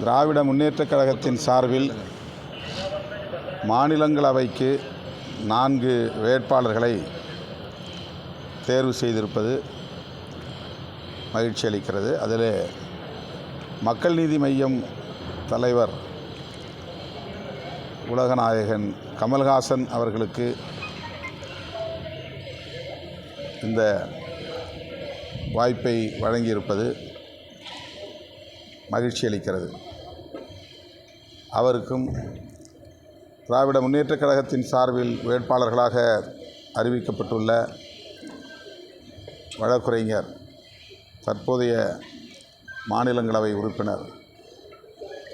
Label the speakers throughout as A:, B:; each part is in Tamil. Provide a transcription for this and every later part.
A: திராவிட முன்னேற்றக் கழகத்தின் சார்பில் மாநிலங்களவைக்கு 4 வேட்பாளர்களை தேர்வு செய்திருப்பது மகிழ்ச்சி அளிக்கிறது. அதில் மக்கள் நீதி மய்யம் தலைவர் உலகநாயகன் கமல்ஹாசன் அவர்களுக்கு இந்த வாய்ப்பை வழங்கியிருப்பது மகிழ்ச்சி அளிக்கிறது. அவருக்கும் திராவிட முன்னேற்றக் கழகத்தின் சார்பில் வேட்பாளர்களாக அறிவிக்கப்பட்டுள்ள வழக்குரைஞர் தற்போதைய மாநிலங்களவை உறுப்பினர்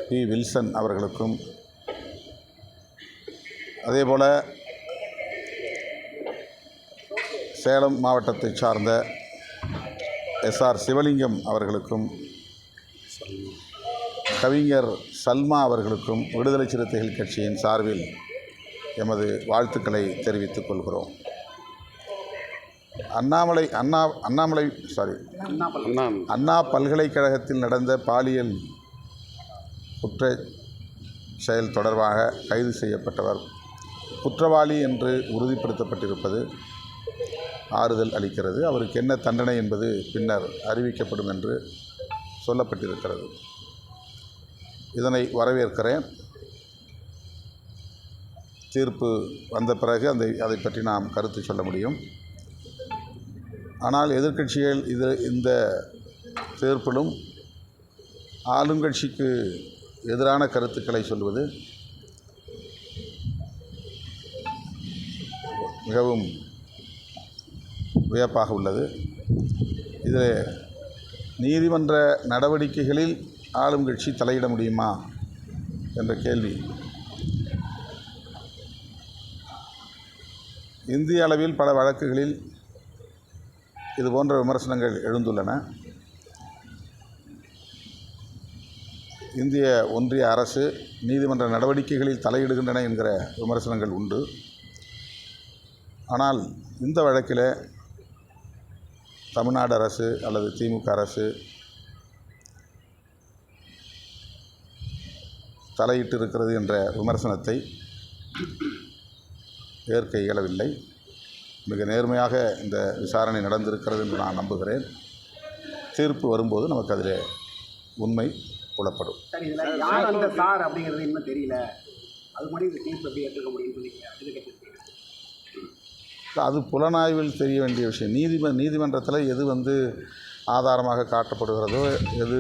A: பி. வில்சன் அவர்களுக்கும், அதேபோல சேலம் மாவட்டத்தைச் சார்ந்த எஸ்.ஆர். சிவலிங்கம் அவர்களுக்கும், கவிஞர் சல்மா அவர்களுக்கும் விடுதலை சிறுத்தைகள் கட்சியின் சார்பில் எமது வாழ்த்துக்களை தெரிவித்துக் கொள்கிறோம். அண்ணா பல்கலைக்கழகத்தில் நடந்த பாலியல் குற்ற செயல் தொடர்பாக கைது செய்யப்பட்டவர் குற்றவாளி என்று உறுதிப்படுத்தப்பட்டிருப்பது ஆறுதல் அளிக்கிறது. அவருக்கு என்ன தண்டனை என்பது பின்னர் அறிவிக்கப்படும் என்று சொல்லப்பட்டிருக்கிறது. இதனை வரவேற்கிறேன். தீர்ப்பு வந்த பிறகு அதை பற்றி நாம் கருத்து சொல்ல முடியும். ஆனால் எதிர்க்கட்சிகள் இந்த தீர்ப்பிலும் ஆளுங்கட்சிக்கு எதிரான கருத்துக்களை சொல்வது மிகவும் வியப்பாக உள்ளது. இதில் நீதிமன்ற நடவடிக்கைகளில் ஆளும் கட்சி தலையிட முடியுமா என்ற கேள்வி இந்திய அளவில் பல வழக்குகளில் இதுபோன்ற விமர்சனங்கள் எழுந்துள்ளன. இந்திய ஒன்றிய அரசு நீதிமன்ற நடவடிக்கைகளில் தலையிடுகின்றன என்கிற விமர்சனங்கள் உண்டு. ஆனால் இந்த வழக்கில் தமிழ்நாடு அரசு அல்லது திமுக அரசு தலையிட்டு இருக்கிறது என்ற விமர்சனத்தை ஏற்க இயலவில்லை. மிக நேர்மையாக இந்த விசாரணை நடந்திருக்கிறது என்று நான் நம்புகிறேன். தீர்ப்பு வரும்போது நமக்கு அதில் உண்மை புலப்படும்.
B: அப்படிங்கிறது இன்னும் தெரியல. அது மாதிரி இந்த தீர்ப்பு எப்படி ஏற்றுக்க முடியும்னு சொல்லி
A: அது புலனாய்வில் தெரிய வேண்டிய விஷயம். நீதிமன்றத்தில் எது ஆதாரமாக காட்டப்படுகிறதோ, எது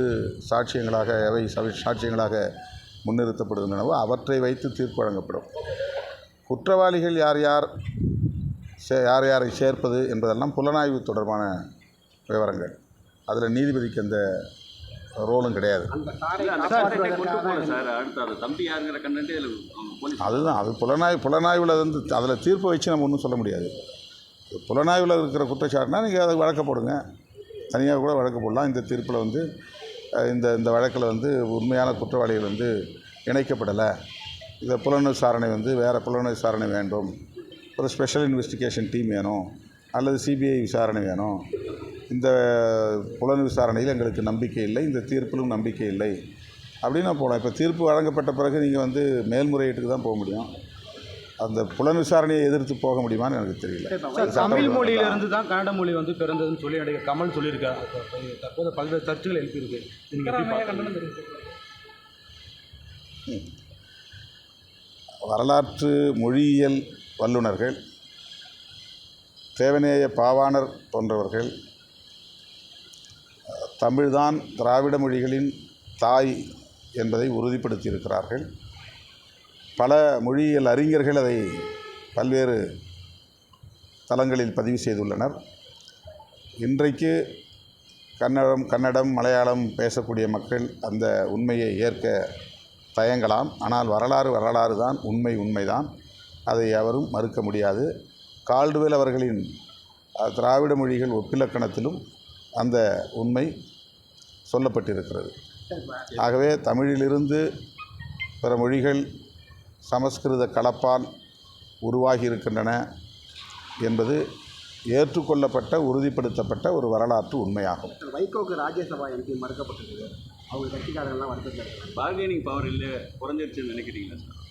A: எவை சாட்சியங்களாக முன்னிறுத்தப்படுகின்றனவோ அவற்றை வைத்து தீர்ப்பு வழங்கப்படும். குற்றவாளிகள் யாரை சேர்ப்பது என்பதெல்லாம் புலனாய்வு தொடர்பான விவரங்கள். அதில் நீதிபதிக்கு அந்த ரோலும் கிடையாது. அதுதான் அது புலனாய்வில் அதில் தீர்ப்பை வச்சு நம்ம ஒன்றும் சொல்ல முடியாது. புலனாய்வில் இருக்கிற குற்றச்சாட்டுனா நீங்கள் அதை வழக்க போடுங்க, தனியாக கூட வழக்கு போடலாம். இந்த தீர்ப்பில் இந்த வழக்கில் உண்மையான குற்றவாளிகள் இணைக்கப்படலை, இந்த புலன் விசாரணை வேறு புலன் விசாரணை வேண்டும், ஒரு ஸ்பெஷல் இன்வெஸ்டிகேஷன் டீம் வேணும், அல்லது சிபிஐ விசாரணை வேணும், இந்த புலன் விசாரணையில் எங்களுக்கு நம்பிக்கை இல்லை, இந்த தீர்ப்பிலும் நம்பிக்கை இல்லை அப்படின்னு போகலாம். இப்போ தீர்ப்பு வழங்கப்பட்ட பிறகு நீங்கள் மேல்முறையீட்டுக்கு தான் போக முடியும். அந்த புலன் விசாரணையை எதிர்த்து போக முடியுமான்னு எனக்கு தெரியல.
C: தமிழ் மொழியிலிருந்து தான் கன்னட மொழி பிறந்ததுன்னு சொல்லி நடிகர் கமல் சொல்லியிருக்காரு. தற்போது பல்வேறு சர்ச்சைகள் எழுப்பியிருக்கு.
A: வரலாற்று மொழியியல் வல்லுநர்கள், தேவநேய பாவாணர் போன்றவர்கள் தமிழ்தான் திராவிட மொழிகளின் தாய் என்பதை உறுதிப்படுத்தியிருக்கிறார்கள். பல மொழியியல் அறிஞர்கள் அதை பல்வேறு தளங்களில் பதிவு செய்துள்ளனர். இன்றைக்கு கன்னடம், மலையாளம் பேசக்கூடிய மக்கள் அந்த உண்மையை ஏற்க தயங்கலாம். ஆனால் வரலாறு தான், உண்மைதான். அதை எவரும் மறுக்க முடியாது. கால்டுவெல் அவர்களின் திராவிட மொழிகள் ஒப்பிலக்கணத்திலும் அந்த உண்மை சொல்லப்பட்டிருக்கிறது. ஆகவே தமிழிலிருந்து பிற மொழிகள் சமஸ்கிருத கலப்பால் உருவாகி இருக்கின்றன என்பது ஏற்றுக்கொள்ளப்பட்ட உறுதிப்படுத்தப்பட்ட ஒரு வரலாற்று உண்மையாகும்.
B: வைகோக்கு ராஜ்யசபா எம்பி மறுக்கப்பட்டிருக்கு. அவங்க கட்சிக்காரங்கள்லாம் வருத்தத்தில் இருக்காங்க.
D: பார்கெனிங் பவர் இல்லை குறைஞ்சிருச்சுன்னு நினைக்கிறீங்களா சார்?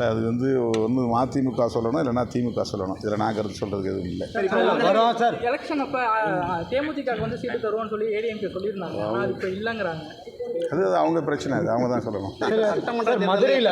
A: அது வந்து ஒன்று மதிமுக சொல்லணும், இல்லைன்னா திமுக சொல்லணும். இதில் நான் கருத்து சொல்கிறதுக்கு எதுவும் இல்லை.
C: வரும் சார்.
E: எலெக்ஷன் அப்போ தேமுதிக வந்து சீட்டு தருவோம்னு சொல்லி ஏடிஎம்கே சொல்லியிருந்தாங்க. ஆனால் அது இப்போ இல்லைங்கிறாங்க.
A: அது அவங்க பிரச்சனை, அது அவங்க தான் சொல்லணும்.
C: மதுரையில்